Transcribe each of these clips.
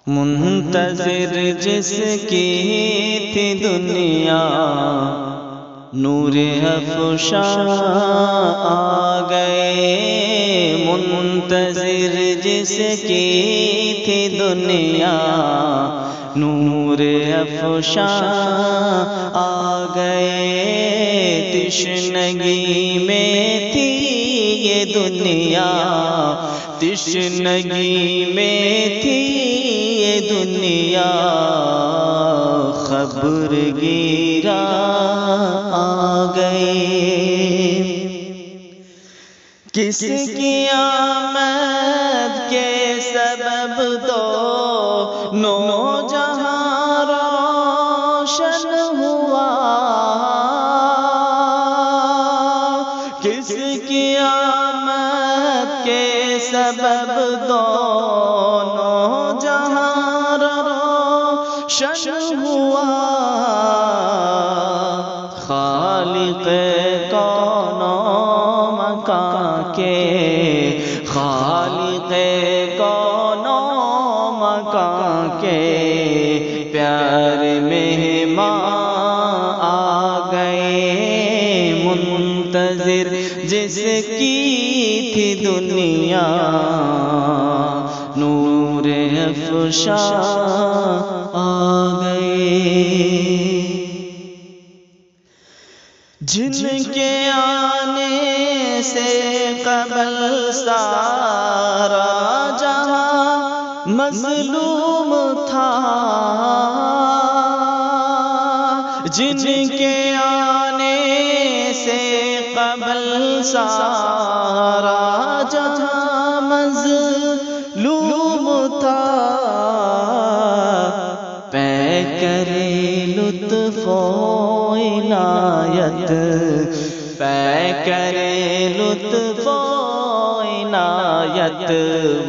منتظر جس کی تھی دنیا، نور افشاں آ گئے۔ منتظر جس کی تھی دنیا، نور افشاں آ گئے۔ تشنگی میں تھی یہ دنیا، تشنگی میں تھی یہ دنیا، خبر گیرا آ گئے۔ کس کی آمد کے سبب دونوں جہاں روشن ہوا، کس کی آمد کے سبب دونوں جہاں روشن ہوا۔ خالق کون و مکان کے، خالق کون و مکان کے پیارے مہمان آ گئے۔ منتظر جس کی تھی دنیا، نور افشاں آ گئے۔ جن کے آنے سے قبل سارا جہاں مظلوم تھا، جن کے آنے سے قبل سارا جہاں مظلوم تھا، پیکرِ لطف و عنایت، پیکرِ لطف و عنایت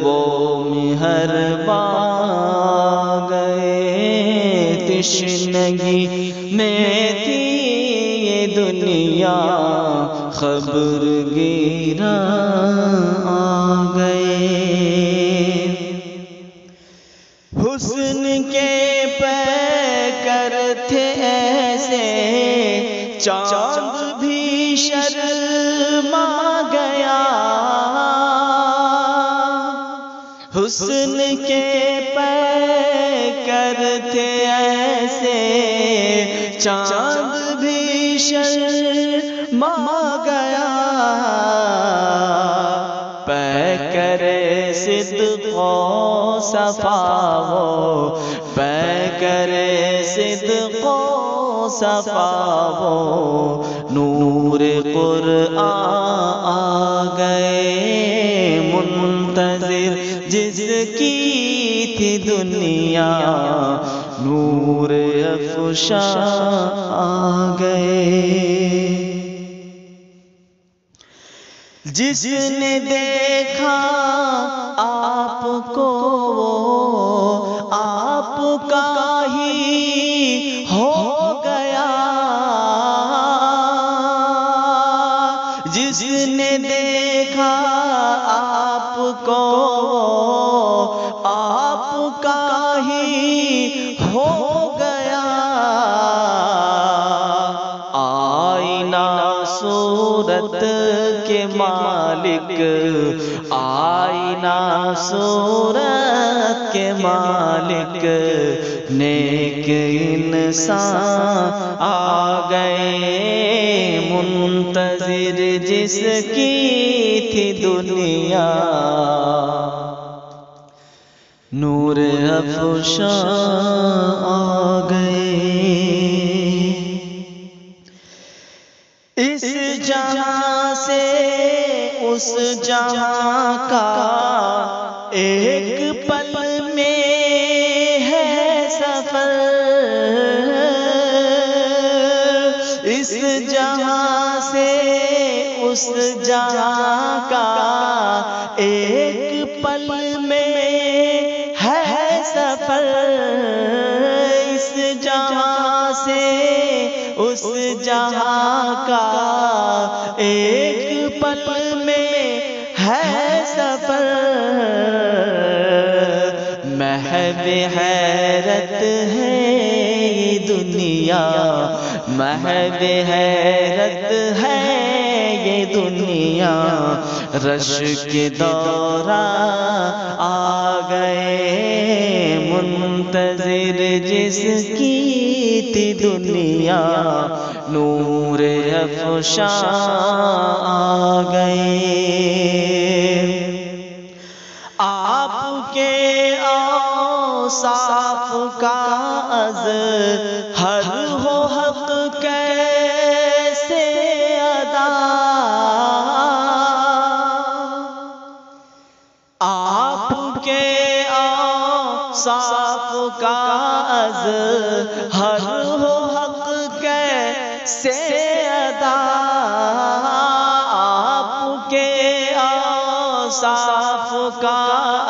وہ مہربان گئے۔ تشنگی میں تھی یہ دنیا، خبر گیرا آ گئے۔ حسن کے پیکر تھے ایسے، چاند بھی شرما گیا۔ حسن کے پیکر تھے ایسے، چاند بھی شرما گیا۔ پیکر صدق و صفا وہ، پیکر صدق و صفا وہ، نور قرآن آ گئے۔ منتظر جس کی تھی دنیا، نور افشاں آ گئے۔ جس نے دیکھا آپ کو وہ آپ کا ہی ہو گیا، جس نے دیکھا آپ کو آپ کا ہی ہو گیا۔ آئینہ صورت کے مالک، آئینہ صورت کے مالک، نیک انسان آ گئے۔ منتظر جس کی تھی دنیا، نور افشاں آ گئے۔ اس جہاں سے اس جہاں کا ایک پل میں ہے سفر، اس جہاں سے اس جہاں کا ایک پل میں ہے سفر، اس جہاں سے اس جہاں کا ایک پل میں ہے سفر۔ محب حیرت ہے یہ دنیا، محب حیرت ہے یہ دنیا، رش کے دورہ آ گئے منتظر جس کی تھی دنیا، نور افشاں آ گئے۔ آپ کے اوصاف کا اظہار ہو حق کیسے ادا، آپ کے اوصاف کا اظہار ہو حق کیسے ادا، آپ کے اوصاف کا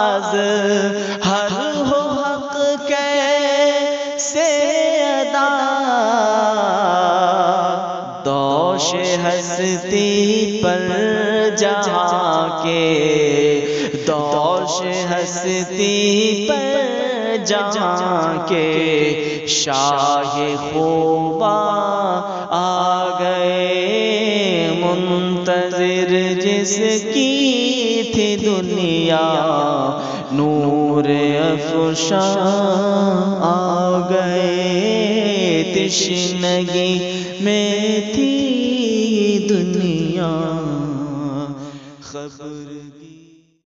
اظہار ہو حق کیسے ادا، دوش ہستی پر جہاں کے، دوش ہستی پر جہاں کے شاہ خوباں آ گئے منتظر جس کی تھی دنیا، نور افشاں آ گئے، تشنگی میں تھی دنیا، خبر